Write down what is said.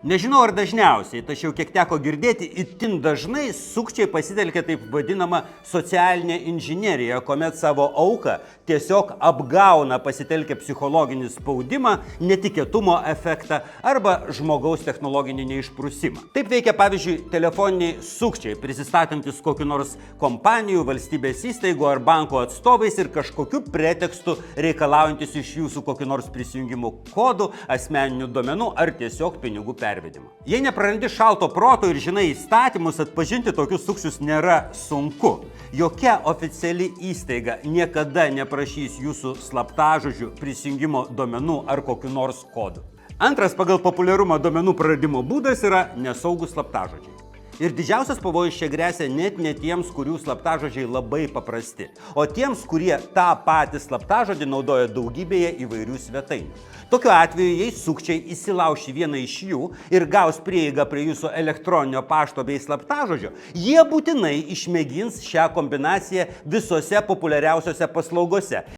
Nežinau ar dažniausiai, tačiau kiek teko girdėti, itin dažnai sukčiai pasitelkia taip vadinamą socialinę inžineriją, kuomet savo auką tiesiog apgauna pasitelkę psichologinį spaudimą, netikėtumo efektą arba žmogaus technologinį neišprusimą. Taip veikia pavyzdžiui telefoniniai sukčiai, prisistatantis kokiu nors kompanijų, valstybės įstaigų ar banko atstovais ir kažkokiu pretekstu reikalaujantis iš jūsų kokiu nors prisijungimo kodų, asmeninių duomenų ar tiesiog pinigų pervedimą. Jei neprarandi šalto proto ir žinai įstatymus, atpažinti tokius sukčius nėra sunku. Jokia oficiali įstaiga niekada neprašys jūsų slaptažodžių, prisijungimo duomenų ar kokiu nors kodu. Antras pagal populiarumą duomenų praradimo būdas yra nesaugus slaptažodžiai. Ir didžiausias pavojus čia grėsia net ne tiems, kurių slaptažodžiai labai paprasti, o tiems, kurie tą patį slaptažodį naudoja daugybėje įvairių svetainių. Tokiu atveju, jei sukčiai įsilauš vieną iš jų ir gaus prieigą prie jūsų elektroninio pašto bei slaptažodžio, jie būtinai išmėgins šią kombinaciją visose populiariausiose paslaugose.